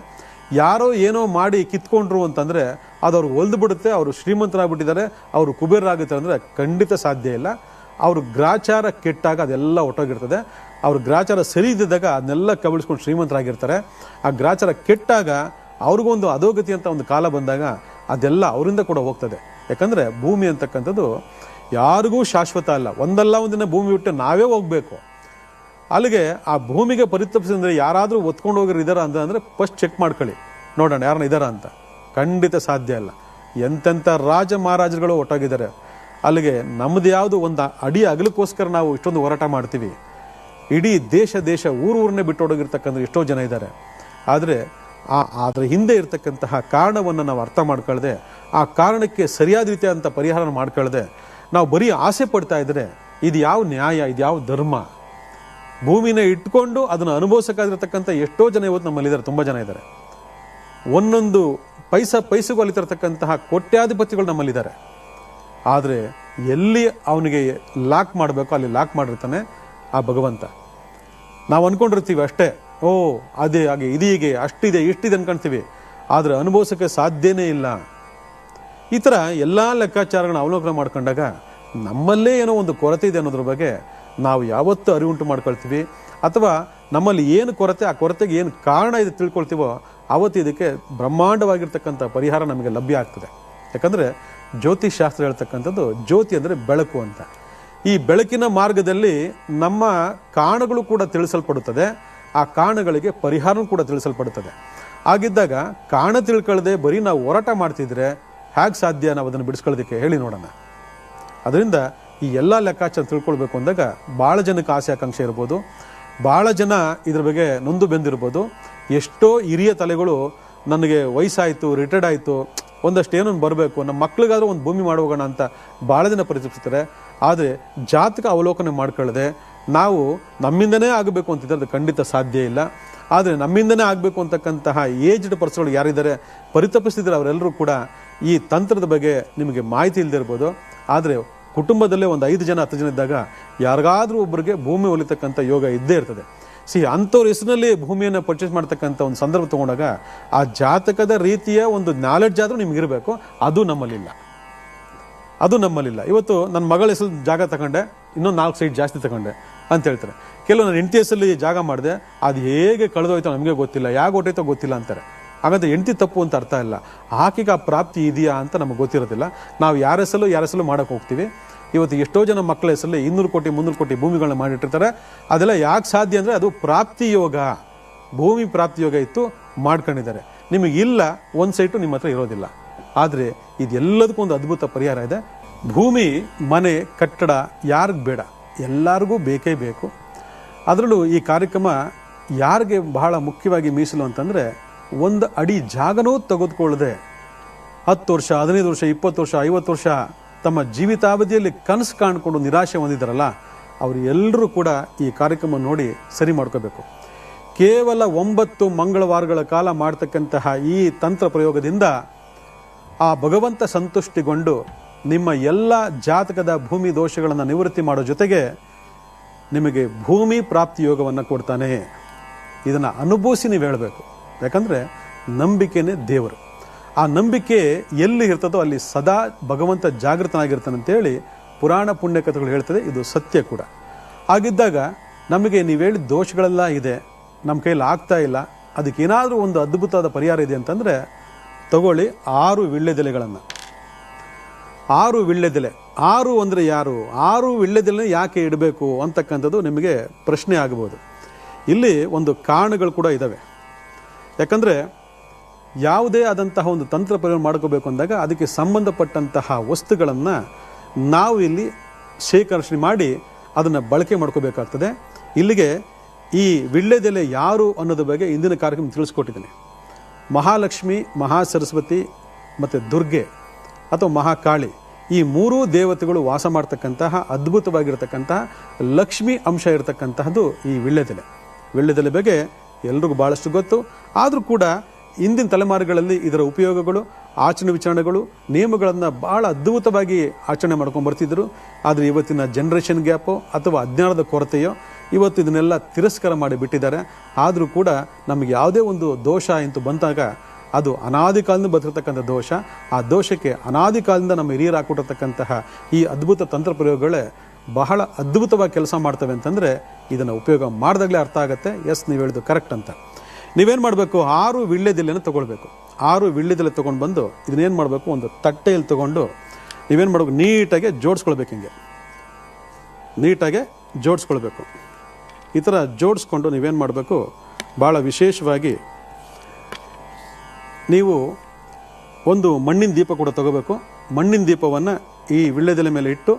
ಯಾರೋ ಏನೋ ಮಾಡಿ ಕಿತ್ಕೊಂಡ್ರು ಅಂತಂದರೆ ಅದು ಅವ್ರಿಗೆ ಒಲ್ದು ಬಿಡುತ್ತೆ, ಅವರು ಶ್ರೀಮಂತರಾಗ್ಬಿಟ್ಟಿದ್ದಾರೆ, ಅವರು ಕುಬೇರರಾಗುತ್ತಾರೆ ಅಂದರೆ ಖಂಡಿತ ಸಾಧ್ಯ ಇಲ್ಲ. ಅವ್ರ ಗ್ರಾಚಾರ ಕೆಟ್ಟಾಗ ಅದೆಲ್ಲ ಒಟ್ಟೋಗಿರ್ತದೆ. ಅವ್ರ ಗ್ರಾಚಾರ ಸರಿ ಇದ್ದಾಗ ಅದನ್ನೆಲ್ಲ ಕಬಳಿಸ್ಕೊಂಡು ಶ್ರೀಮಂತರಾಗಿರ್ತಾರೆ. ಆ ಗ್ರಾಚಾರ ಕೆಟ್ಟಾಗ ಅವ್ರಿಗೊಂದು ಅಧೋಗತಿ ಅಂತ ಒಂದು ಕಾಲ ಬಂದಾಗ ಅದೆಲ್ಲ ಅವರಿಂದ ಕೂಡ ಹೋಗ್ತದೆ. ಯಾಕಂದರೆ ಭೂಮಿ ಅಂತಕ್ಕಂಥದ್ದು ಯಾರಿಗೂ ಶಾಶ್ವತ ಅಲ್ಲ. ಒಂದಲ್ಲ ಒಂದಿನ ಭೂಮಿ ಬಿಟ್ಟು ನಾವೇ ಹೋಗಬೇಕು. ಅಲ್ಲಿಗೆ ಆ ಭೂಮಿಗೆ ಪರಿತಪಿಸಿದ್ರೆ ಯಾರಾದರೂ ಒತ್ಕೊಂಡು ಹೋಗಿರೋ ಇದಾರ ಅಂದರೆ ಫಸ್ಟ್ ಚೆಕ್ ಮಾಡ್ಕೊಳ್ಳಿ, ನೋಡೋಣ ಯಾರನ್ನ ಇದಾರ ಅಂತ. ಖಂಡಿತ ಸಾಧ್ಯ ಇಲ್ಲ. ಎಂತೆಂಥ ರಾಜ ಮಹಾರಾಜರುಗಳು ಒಟ್ಟಾಗಿದ್ದಾರೆ. ಅಲ್ಲಿಗೆ ನಮ್ಮದು ಯಾವುದು ಒಂದು ಅಡಿ ಅಗಲಕ್ಕೋಸ್ಕರ ನಾವು ಇಷ್ಟೊಂದು ಹೋರಾಟ ಮಾಡ್ತೀವಿ. ಇಡೀ ದೇಶ ಊರನ್ನೇ ಬಿಟ್ಟು ಹೋಗಿರ್ತಕ್ಕಂಥ ಎಷ್ಟೋ ಜನ ಇದ್ದಾರೆ. ಆದರೆ ಅದರ ಹಿಂದೆ ಇರತಕ್ಕಂತಹ ಕಾರಣವನ್ನು ನಾವು ಅರ್ಥ ಮಾಡ್ಕೊಳ್ಳದೆ, ಆ ಕಾರಣಕ್ಕೆ ಸರಿಯಾದ ರೀತಿಯಾದಂಥ ಪರಿಹಾರ ಮಾಡ್ಕೊಳ್ಳದೆ ನಾವು ಬರೀ ಆಸೆ ಪಡ್ತಾ ಇದ್ರೆ ಇದು ಯಾವ ನ್ಯಾಯ, ಇದು ಯಾವ ಧರ್ಮ? ಭೂಮಿನ ಇಟ್ಕೊಂಡು ಅದನ್ನು ಅನುಭವಿಸಕ್ಕಾಗಿರ್ತಕ್ಕಂಥ ಎಷ್ಟೋ ಜನ ಇವತ್ತು ನಮ್ಮಲ್ಲಿದ್ದಾರೆ, ತುಂಬ ಜನ ಇದ್ದಾರೆ. ಒಂದೊಂದು ಪೈಸೆಗೂ ಅಲ್ಲಿರ್ತಕ್ಕಂತಹ ಕೋಟ್ಯಾಧಿಪತಿಗಳು ನಮ್ಮಲ್ಲಿದ್ದಾರೆ. ಆದರೆ ಎಲ್ಲಿ ಅವನಿಗೆ ಲಾಕ್ ಮಾಡಬೇಕೋ ಅಲ್ಲಿ ಲಾಕ್ ಮಾಡಿರ್ತಾನೆ ಆ ಭಗವಂತ. ನಾವು ಅಂದ್ಕೊಂಡಿರ್ತೀವಿ ಅಷ್ಟೇ, ಅದೇ ಹಾಗೆ ಇದೀಗೆ ಅಷ್ಟಿದೆ ಇಷ್ಟಿದೆ ಅನ್ಕೊಳ್ತೀವಿ. ಆದರೆ ಅನುಭವಿಸೋಕ್ಕೆ ಸಾಧ್ಯನೇ ಇಲ್ಲ. ಈ ಥರ ಎಲ್ಲ ಲೆಕ್ಕಾಚಾರಗಳನ್ನ ಅವಲೋಕನ ಮಾಡ್ಕೊಂಡಾಗ ನಮ್ಮಲ್ಲೇ ಏನೋ ಒಂದು ಕೊರತೆ ಇದೆ ಅನ್ನೋದ್ರ ಬಗ್ಗೆ ನಾವು ಯಾವತ್ತೂ ಅರಿವುಂಟು ಮಾಡ್ಕೊಳ್ತೀವಿ. ಅಥವಾ ನಮ್ಮಲ್ಲಿ ಏನು ಕೊರತೆ, ಆ ಕೊರತೆಗೆ ಏನು ಕಾರಣ ಇದೆ ತಿಳ್ಕೊಳ್ತೀವೋ ಆವತ್ತು ಇದಕ್ಕೆ ಬ್ರಹ್ಮಾಂಡವಾಗಿರ್ತಕ್ಕಂಥ ಪರಿಹಾರ ನಮಗೆ ಲಭ್ಯ ಆಗ್ತದೆ. ಯಾಕಂದರೆ ಜ್ಯೋತಿಷ್ ಶಾಸ್ತ್ರ ಹೇಳ್ತಕ್ಕಂಥದ್ದು ಜ್ಯೋತಿ ಅಂದರೆ ಬೆಳಕು ಅಂತ. ಈ ಬೆಳಕಿನ ಮಾರ್ಗದಲ್ಲಿ ನಮ್ಮ ಕಾರಣಗಳು ಕೂಡ ತಿಳಿಸಲ್ಪಡುತ್ತದೆ, ಆ ಕಾರಣಗಳಿಗೆ ಪರಿಹಾರ ಕೂಡ ತಿಳಿಸಲ್ಪಡುತ್ತದೆ. ಹಾಗಿದ್ದಾಗ ಕಾರಣ ತಿಳ್ಕೊಳ್ಳದೆ ಬರೀ ನಾವು ಹೋರಾಟ ಮಾಡ್ತಿದ್ರೆ ಹೇಗೆ ಸಾಧ್ಯ ನಾವು ಅದನ್ನು ಬಿಡಿಸ್ಕೊಳ್ಳೋದಕ್ಕೆ? ಹೇಳಿ ನೋಡೋಣ. ಅದರಿಂದ ಈ ಎಲ್ಲ ಲೆಕ್ಕಾಚಾರ ತಿಳ್ಕೊಳ್ಬೇಕು ಅಂದಾಗ ಭಾಳ ಜನಕ್ಕೆ ಆಸೆ ಆಕಾಂಕ್ಷೆ ಇರ್ಬೋದು, ಭಾಳ ಜನ ಇದ್ರ ಬಗ್ಗೆ ನೊಂದು ಬೆಂದಿರ್ಬೋದು. ಎಷ್ಟೋ ಹಿರಿಯ ತಲೆಗಳು ನನಗೆ ವಯಸ್ಸಾಯಿತು, ರಿಟೈರ್ಡ್ ಆಯಿತು, ಒಂದಷ್ಟು ಏನೊಂದು ಬರಬೇಕು, ನಮ್ಮ ಮಕ್ಳಿಗಾದ್ರೂ ಒಂದು ಭೂಮಿ ಮಾಡೋಗೋಣ ಅಂತ ಭಾಳ ಜನ ಪರಿತಪಿಸ್ತಾರೆ. ಆದರೆ ಜಾತಕ ಅವಲೋಕನೆ ಮಾಡ್ಕೊಳ್ಳದೆ ನಾವು ನಮ್ಮಿಂದನೇ ಆಗಬೇಕು ಅಂತಿದ್ರೆ ಅದು ಖಂಡಿತ ಸಾಧ್ಯ ಇಲ್ಲ. ಆದರೆ ನಮ್ಮಿಂದನೇ ಆಗಬೇಕು ಅಂತಕ್ಕಂತಹ ಏಜ್ಡ್ ಪರ್ಸನ್ಗಳು ಯಾರಿದ್ದಾರೆ ಪರಿತಪಿಸ್ತಿದ್ರೆ ಅವರೆಲ್ಲರೂ ಕೂಡ ಈ ತಂತ್ರದ ಬಗ್ಗೆ ನಿಮಗೆ ಮಾಹಿತಿ ಇಲ್ಲದಿರ್ಬೋದು. ಆದರೆ ಕುಟುಂಬದಲ್ಲೇ ಒಂದು 5 ಜನ 10 ಜನ ಇದ್ದಾಗ ಯಾರಿಗಾದ್ರೂ ಒಬ್ಬರಿಗೆ ಭೂಮಿ ಒಲಿತಕ್ಕಂಥ ಯೋಗ ಇದ್ದೇ ಇರ್ತದೆ. ಅಂಥವ್ರ ಹೆಸರಿನಲ್ಲಿ ಭೂಮಿಯನ್ನು ಪರ್ಚೇಸ್ ಮಾಡ್ತಕ್ಕಂಥ ಒಂದು ಸಂದರ್ಭ ತೊಗೊಂಡಾಗ ಆ ಜಾತಕದ ರೀತಿಯ ಒಂದು ನಾಲೆಡ್ಜ್ ಆದರೂ ನಿಮಗಿರಬೇಕು. ಅದು ನಮ್ಮಲ್ಲಿಲ್ಲ. ಇವತ್ತು ನನ್ನ ಮಗಳ ಹೆಸರು ಜಾಗ ತಗೊಂಡೆ, ಇನ್ನೊಂದು 4 ಸೈಟ್ ಜಾಸ್ತಿ ತಗೊಂಡೆ ಅಂತ ಹೇಳ್ತಾರೆ. ಕೆಲವು ನನ್ನ ಹೆಂಡತಿ ಹೆಸರಲ್ಲಿ ಜಾಗ ಮಾಡಿದೆ, ಅದು ಹೇಗೆ ಕಳೆದೋಯ್ತೋ ನಮಗೆ ಗೊತ್ತಿಲ್ಲ, ಯಾಕೆ ಹೊಟ್ಟೈತೋ ಗೊತ್ತಿಲ್ಲ ಅಂತಾರೆ. ಹಾಗಾದ್ರೆ ಹೆಂಡತಿ ತಪ್ಪು ಅಂತ ಅರ್ಥ ಇಲ್ಲ, ಆಕೆಗೆ ಆ ಪ್ರಾಪ್ತಿ ಇದೆಯಾ ಅಂತ ನಮಗೆ ಗೊತ್ತಿರೋದಿಲ್ಲ. ನಾವು ಯಾರ ಹೆಸಲು ಮಾಡೋಕ್ಕೆ ಹೋಗ್ತೀವಿ. ಇವತ್ತು ಎಷ್ಟೋ ಜನ ಮಕ್ಕಳ ಹೆಸರಲ್ಲಿ 200 ಕೋಟಿ 300 ಕೋಟಿ ಭೂಮಿಗಳನ್ನ ಮಾಡಿಟ್ಟಿರ್ತಾರೆ. ಅದೆಲ್ಲ ಯಾಕೆ ಸಾಧ್ಯ ಅಂದರೆ ಅದು ಪ್ರಾಪ್ತಿ ಯೋಗ, ಭೂಮಿ ಪ್ರಾಪ್ತಿ ಯೋಗ ಇತ್ತು, ಮಾಡ್ಕೊಂಡಿದ್ದಾರೆ. ನಿಮಗಿಲ್ಲ, ಒಂದು ಸೈಟು ನಿಮ್ಮ ಹತ್ರ ಇರೋದಿಲ್ಲ. ಆದರೆ ಇದೆಲ್ಲದಕ್ಕೂ ಒಂದು ಅದ್ಭುತ ಪರಿಹಾರ ಇದೆ. ಭೂಮಿ, ಮನೆ, ಕಟ್ಟಡ ಯಾರಿಗೆ ಬೇಡ, ಎಲ್ಲರಿಗೂ ಬೇಕೇ ಬೇಕು. ಅದರಲ್ಲೂ ಈ ಕಾರ್ಯಕ್ರಮ ಯಾರಿಗೆ ಬಹಳ ಮುಖ್ಯವಾಗಿ ಮೀಸಲು ಅಂತಂದರೆ, 1 ಅಡಿ ಜಾಗನೂ ತೆಗೆದುಕೊಳ್ಳದೆ 10 ವರ್ಷ 15 ವರ್ಷ 20 ವರ್ಷ 50 ವರ್ಷ ತಮ್ಮ ಜೀವಿತಾವಧಿಯಲ್ಲಿ ಕನಸು ಕಾಣ್ಕೊಂಡು ನಿರಾಶೆ ಹೊಂದಿದ್ದಾರಲ್ಲ, ಅವರು ಎಲ್ಲರೂ ಕೂಡ ಈ ಕಾರ್ಯಕ್ರಮ ನೋಡಿ ಸರಿ ಮಾಡ್ಕೋಬೇಕು. ಕೇವಲ 9 ಮಂಗಳವಾರಗಳ ಕಾಲ ಮಾಡ್ತಕ್ಕಂತಹ ಈ ತಂತ್ರ ಪ್ರಯೋಗದಿಂದ ಆ ಭಗವಂತ ಸಂತುಷ್ಟಿಗೊಂಡು ನಿಮ್ಮ ಎಲ್ಲ ಜಾತಕದ ಭೂಮಿ ದೋಷಗಳನ್ನು ನಿವೃತ್ತಿ ಮಾಡೋ ಜೊತೆಗೆ ನಿಮಗೆ ಭೂಮಿ ಪ್ರಾಪ್ತಿ ಯೋಗವನ್ನು ಕೊಡ್ತಾನೆ. ಇದನ್ನು ಅನುಭವಿಸಿ ನೀವು ಹೇಳಬೇಕು. ಯಾಕಂದರೆ ನಂಬಿಕೆನೇ ದೇವರು. ಆ ನಂಬಿಕೆ ಎಲ್ಲಿ ಇರ್ತದೋ ಅಲ್ಲಿ ಸದಾ ಭಗವಂತ ಜಾಗೃತನಾಗಿರ್ತಾನೆ ಅಂತೇಳಿ ಪುರಾಣ ಪುಣ್ಯಕಥೆಗಳು ಹೇಳ್ತದೆ. ಇದು ಸತ್ಯ ಕೂಡ. ಹಾಗಿದ್ದಾಗ ನಮಗೆ ನೀವು ಹೇಳಿದ ದೋಷಗಳೆಲ್ಲ ಇದೆ, ನಮ್ಮ ಕೈಯಲ್ಲಿ ಆಗ್ತಾ ಇಲ್ಲ, ಅದಕ್ಕೇನಾದರೂ ಒಂದು ಅದ್ಭುತವಾದ ಪರಿಹಾರ ಇದೆ ಅಂತಂದರೆ ತಗೊಳ್ಳಿ 6 ವೀಳ್ಯದೆಲೆಗಳನ್ನು. 6 ವೀಳ್ಯದೆಲೆ. 6 ಅಂದರೆ ಯಾರು? 6 ವೀಳ್ಯದೆಲೆ ಯಾಕೆ ಇಡಬೇಕು ಅಂತಕ್ಕಂಥದ್ದು ನಿಮಗೆ ಪ್ರಶ್ನೆ ಆಗಬಹುದು. ಇಲ್ಲಿ ಒಂದು ಕಾರಣಗಳು ಕೂಡ ಇದ್ದಾವೆ. ಯಾಕಂದರೆ ಯಾವುದೇ ಆದಂತಹ ಒಂದು ತಂತ್ರ ಪ್ರಯೋಗ ಮಾಡ್ಕೋಬೇಕು ಅಂದಾಗ ಅದಕ್ಕೆ ಸಂಬಂಧಪಟ್ಟಂತಹ ವಸ್ತುಗಳನ್ನು ನಾವು ಇಲ್ಲಿ ಶೇಖರಣೆ ಮಾಡಿ ಅದನ್ನು ಬಳಕೆ ಮಾಡ್ಕೋಬೇಕಾಗ್ತದೆ. ಇಲ್ಲಿಗೆ ಈ ವೀಳ್ಯದೆಲೆ ಯಾರು ಅನ್ನೋದ್ರ ಬಗ್ಗೆ ಇಂದಿನ ಕಾರ್ಯಕ್ರಮ ತಿಳಿಸ್ಕೊಟ್ಟಿದ್ದೀನಿ. ಮಹಾಲಕ್ಷ್ಮಿ, ಮಹಾಸರಸ್ವತಿ ಮತ್ತು ದುರ್ಗೆ ಅಥವಾ ಮಹಾಕಾಳಿ, ಈ 3 ದೇವತೆಗಳು ವಾಸ ಮಾಡ್ತಕ್ಕಂತಹ ಅದ್ಭುತವಾಗಿರ್ತಕ್ಕಂತಹ ಲಕ್ಷ್ಮಿ ಅಂಶ ಇರತಕ್ಕಂತಹದ್ದು ಈ ವೀಳ್ಯದೆಲೆ. ವೀಳ್ಯದೆಲೆ ಬಗ್ಗೆ ಎಲ್ರಿಗೂ ಭಾಳಷ್ಟು ಗೊತ್ತು. ಆದರೂ ಕೂಡ ಇಂದಿನ ತಲೆಮಾರುಗಳಲ್ಲಿ ಇದರ ಉಪಯೋಗಗಳು, ಆಚರಣೆ ವಿಚಾರಣೆಗಳು, ನಿಯಮಗಳನ್ನು ಭಾಳ ಅದ್ಭುತವಾಗಿ ಆಚರಣೆ ಮಾಡ್ಕೊಂಡು ಬರ್ತಿದ್ರು. ಆದರೆ ಇವತ್ತಿನ ಜನ್ರೇಷನ್ ಗ್ಯಾಪು ಅಥವಾ ಅಜ್ಞಾನದ ಕೊರತೆಯೋ ಇವತ್ತು ಇದನ್ನೆಲ್ಲ ತಿರಸ್ಕಾರ ಮಾಡಿ ಬಿಟ್ಟಿದ್ದಾರೆ. ಆದರೂ ಕೂಡ ನಮಗೆ ಯಾವುದೇ ಒಂದು ದೋಷ ಇಂತು ಬಂದಾಗ ಅದು ಅನಾದಿ ಕಾಲದಿಂದ ಬದುಕಿರ್ತಕ್ಕಂಥ ದೋಷ. ಆ ದೋಷಕ್ಕೆ ಅನಾದಿ ಕಾಲದಿಂದ ನಮ್ಮ ಹಿರಿಯರು ಹಾಕೊಟ್ಟಿರ್ತಕ್ಕಂತಹ ಈ ಅದ್ಭುತ ತಂತ್ರ ಪ್ರಯೋಗಗಳೇ ಬಹಳ ಅದ್ಭುತವಾಗಿ ಕೆಲಸ ಮಾಡ್ತವೆ ಅಂತಂದರೆ ಇದನ್ನು ಉಪಯೋಗ ಮಾಡಿದಾಗಲೇ ಅರ್ಥ ಆಗುತ್ತೆ. ಎಸ್, ನೀವು ಹೇಳಿದ್ದು ಕರೆಕ್ಟ್ ಅಂತ. ನೀವೇನು ಮಾಡಬೇಕು? 6 ವೀಳ್ಯದೆಲೆಯನ್ನು ತೊಗೊಳ್ಬೇಕು. 6 ವೀಳ್ಯದೆಲೆ ತೊಗೊಂಡು ಬಂದು ಇದನ್ನೇನು ಮಾಡಬೇಕು? ಒಂದು ತಟ್ಟೆಯಲ್ಲಿ ತೊಗೊಂಡು ನೀವೇನು ಮಾಡಬೇಕು? ನೀಟಾಗಿ ಜೋಡಿಸ್ಕೊಳ್ಬೇಕು. ಹಿಂಗೆ ನೀಟಾಗಿ ಜೋಡಿಸ್ಕೊಳ್ಬೇಕು. ಈ ಥರ ಜೋಡಿಸ್ಕೊಂಡು ನೀವೇನು ಮಾಡಬೇಕು? ಭಾಳ ವಿಶೇಷವಾಗಿ ನೀವು ಒಂದು ಮಣ್ಣಿನ ದೀಪ ಕೂಡ ತಗೋಬೇಕು. ಮಣ್ಣಿನ ದೀಪವನ್ನು ಈ ವೀಳ್ಯದೆಲೆ ಮೇಲೆ ಇಟ್ಟು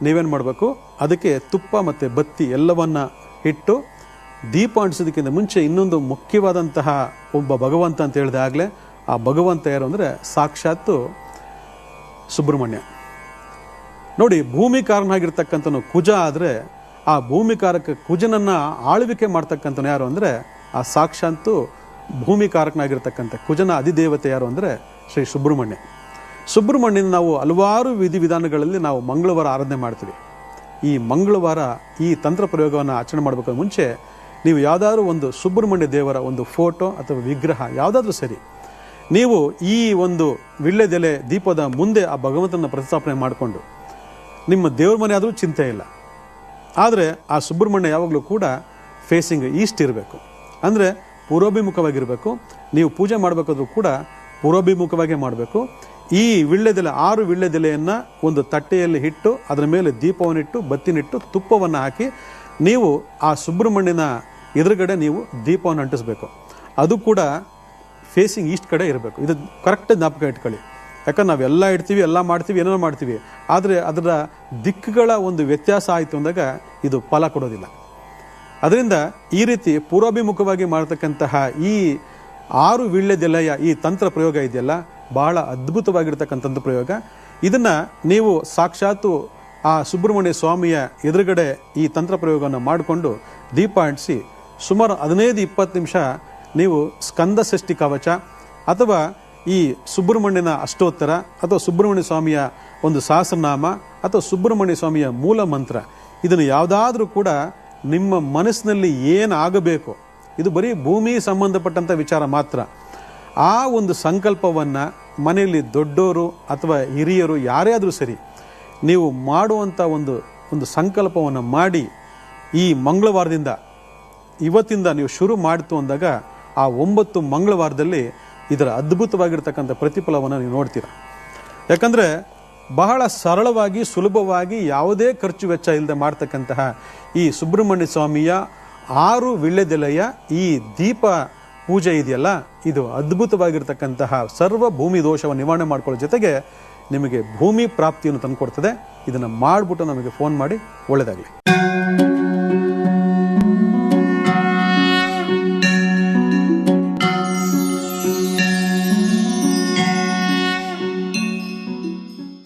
ನೀವೇನು ಮಾಡಬೇಕು? ಅದಕ್ಕೆ ತುಪ್ಪ ಮತ್ತು ಬತ್ತಿ ಎಲ್ಲವನ್ನು ಇಟ್ಟು ದೀಪ ಅಂಟಿಸೋದಕ್ಕಿಂತ ಮುಂಚೆ ಇನ್ನೊಂದು ಮುಖ್ಯವಾದಂತಹ ಒಬ್ಬ ಭಗವಂತ ಅಂತ ಹೇಳಿದಾಗಲೇ ಆ ಭಗವಂತ ಯಾರು ಅಂದರೆ ಸಾಕ್ಷಾತ್ತು ಸುಬ್ರಹ್ಮಣ್ಯ. ನೋಡಿ, ಭೂಮಿಕಾರನಾಗಿರ್ತಕ್ಕಂಥನು ಕುಜ ಆದರೆ ಆ ಭೂಮಿಕಾರಕ ಕುಜನನ್ನು ಆಳ್ವಿಕೆ ಮಾಡ್ತಕ್ಕಂಥನು ಯಾರು ಅಂದರೆ ಆ ಸಾಕ್ಷಾತ್ತು ಭೂಮಿಕಾರಕನಾಗಿರ್ತಕ್ಕಂಥ ಕುಜನ ಅಧಿದೇವತೆ ಯಾರು ಅಂದರೆ ಶ್ರೀ ಸುಬ್ರಹ್ಮಣ್ಯ. ಸುಬ್ರಹ್ಮಣ್ಯನ ನಾವು ಹಲವಾರು ವಿಧಿವಿಧಾನಗಳಲ್ಲಿ ನಾವು ಮಂಗಳವಾರ ಆರಾಧನೆ ಮಾಡ್ತೀವಿ. ಈ ಮಂಗಳವಾರ ಈ ತಂತ್ರ ಪ್ರಯೋಗವನ್ನು ಆಚರಣೆ ಮಾಡಬೇಕಾದ ಮುಂಚೆ ನೀವು ಯಾವುದಾದ್ರೂ ಒಂದು ಸುಬ್ರಹ್ಮಣ್ಯ ದೇವರ ಒಂದು ಫೋಟೋ ಅಥವಾ ವಿಗ್ರಹ ಯಾವುದಾದ್ರೂ ಸರಿ, ನೀವು ಈ ಒಂದು ವೀಳ್ಯದೆಲೆ ದೀಪದ ಮುಂದೆ ಆ ಭಗವಂತನ ಪ್ರತಿಷ್ಠಾಪನೆ ಮಾಡಿಕೊಂಡು ನಿಮ್ಮ ದೇವ್ರ ಮನೆ ಆದರೂ ಚಿಂತೆ ಇಲ್ಲ. ಆದರೆ ಆ ಸುಬ್ರಹ್ಮಣ್ಯ ಯಾವಾಗಲೂ ಕೂಡ ಫೇಸಿಂಗ್ ಈಸ್ಟ್ ಇರಬೇಕು, ಅಂದರೆ ಪೂರ್ವಾಭಿಮುಖವಾಗಿರಬೇಕು. ನೀವು ಪೂಜೆ ಮಾಡಬೇಕಾದ್ರೂ ಕೂಡ ಪೂರ್ವಾಭಿಮುಖವಾಗೇ ಮಾಡಬೇಕು. ಈ ವೀಳ್ಯದೆಲೆ 6 ವೀಳ್ಯದೆಲೆಯನ್ನು ಒಂದು ತಟ್ಟೆಯಲ್ಲಿ ಇಟ್ಟು ಅದರ ಮೇಲೆ ದೀಪವನ್ನಿಟ್ಟು ಬತ್ತಿನಿಟ್ಟು ತುಪ್ಪವನ್ನು ಹಾಕಿ ನೀವು ಆ ಸುಬ್ರಹ್ಮಣ್ಯನ ಎದುರುಗಡೆ ನೀವು ದೀಪವನ್ನು ಅಂಟಿಸ್ಬೇಕು. ಅದು ಕೂಡ ಫೇಸಿಂಗ್ ಈಸ್ಟ್ ಕಡೆ ಇರಬೇಕು. ಇದು ಕರೆಕ್ಟಾಗಿ ಜ್ಞಾಪಕ ಇಟ್ಕೊಳ್ಳಿ. ಯಾಕಂದ್ರೆ ನಾವೆಲ್ಲ ಇಡ್ತೀವಿ, ಎಲ್ಲ ಮಾಡ್ತೀವಿ, ಏನೋ ಮಾಡ್ತೀವಿ, ಆದರೆ ಅದರ ದಿಕ್ಕುಗಳ ಒಂದು ವ್ಯತ್ಯಾಸ ಆಯಿತು ಅಂದಾಗ ಇದು ಫಲ ಕೊಡೋದಿಲ್ಲ. ಅದರಿಂದ ಈ ರೀತಿ ಪೂರ್ವಾಭಿಮುಖವಾಗಿ ಮಾಡತಕ್ಕಂತಹ ಈ 6 ವೀಳ್ಯದೆಲೆಯ ಈ ತಂತ್ರ ಪ್ರಯೋಗ ಇದೆಯಲ್ಲ, ಬಹಳ ಅದ್ಭುತವಾಗಿರ್ತಕ್ಕಂಥದ್ದು ಪ್ರಯೋಗ. ಇದನ್ನು ನೀವು ಸಾಕ್ಷಾತ್ತು ಆ ಸುಬ್ರಹ್ಮಣ್ಯ ಸ್ವಾಮಿಯ ಎದುರುಗಡೆ ಈ ತಂತ್ರ ಪ್ರಯೋಗವನ್ನು ಮಾಡಿಕೊಂಡು ದೀಪ ಅಂಟಿಸಿ ಸುಮಾರು 15-20 ನಿಮಿಷ ನೀವು ಸ್ಕಂದ ಷಷ್ಠಿ ಕವಚ ಅಥವಾ ಈ ಸುಬ್ರಹ್ಮಣ್ಯನ ಅಷ್ಟೋತ್ತರ ಅಥವಾ ಸುಬ್ರಹ್ಮಣ್ಯ ಸ್ವಾಮಿಯ ಒಂದು ಸಹಸ್ರನಾಮ ಅಥವಾ ಸುಬ್ರಹ್ಮಣ್ಯ ಸ್ವಾಮಿಯ ಮೂಲ ಮಂತ್ರ, ಇದನ್ನು ಯಾವುದಾದ್ರೂ ಕೂಡ ನಿಮ್ಮ ಮನಸ್ಸಿನಲ್ಲಿ ಏನಾಗಬೇಕು, ಇದು ಬರೀ ಭೂಮಿ ಸಂಬಂಧಪಟ್ಟಂಥ ವಿಚಾರ ಮಾತ್ರ, ಆ ಒಂದು ಸಂಕಲ್ಪವನ್ನು ಮನೆಯಲ್ಲಿ ದೊಡ್ಡವರು ಅಥವಾ ಹಿರಿಯರು ಯಾರೇ ಆದರೂ ಸರಿ ನೀವು ಮಾಡುವಂಥ ಒಂದು ಸಂಕಲ್ಪವನ್ನು ಮಾಡಿ ಈ ಮಂಗಳವಾರದಿಂದ ಇವತ್ತಿಂದ ನೀವು ಶುರು ಮಾಡ್ತು ಅಂದಾಗ ಆ 9 ಮಂಗಳವಾರದಲ್ಲಿ ಇದರ ಅದ್ಭುತವಾಗಿರ್ತಕ್ಕಂಥ ಪ್ರತಿಫಲವನ್ನು ನೀವು ನೋಡ್ತೀರ. ಯಾಕಂದರೆ ಬಹಳ ಸರಳವಾಗಿ ಸುಲಭವಾಗಿ ಯಾವುದೇ ಖರ್ಚು ವೆಚ್ಚ ಇಲ್ಲದೆ ಮಾಡ್ತಕ್ಕಂತಹ ಈ ಸುಬ್ರಹ್ಮಣ್ಯ ಸ್ವಾಮಿಯ 6 ವೀಳ್ಯದೆಲೆಯ ಈ ದೀಪ ಪೂಜೆ ಇದೆಯಲ್ಲ, ಇದು ಅದ್ಭುತವಾಗಿರ್ತಕ್ಕಂತಹ ಸರ್ವ ಭೂಮಿ ದೋಷವನ್ನು ನಿವಾರಣೆ ಮಾಡ್ಕೊಳ್ಳೋ ಜೊತೆಗೆ ನಿಮಗೆ ಭೂಮಿ ಪ್ರಾಪ್ತಿಯನ್ನು ತಂದುಕೊಡ್ತದೆ. ಇದನ್ನು ಮಾಡಿಬಿಟ್ಟು ನಮಗೆ ಫೋನ್ ಮಾಡಿ. ಒಳ್ಳೆಯದಾಗಲಿ.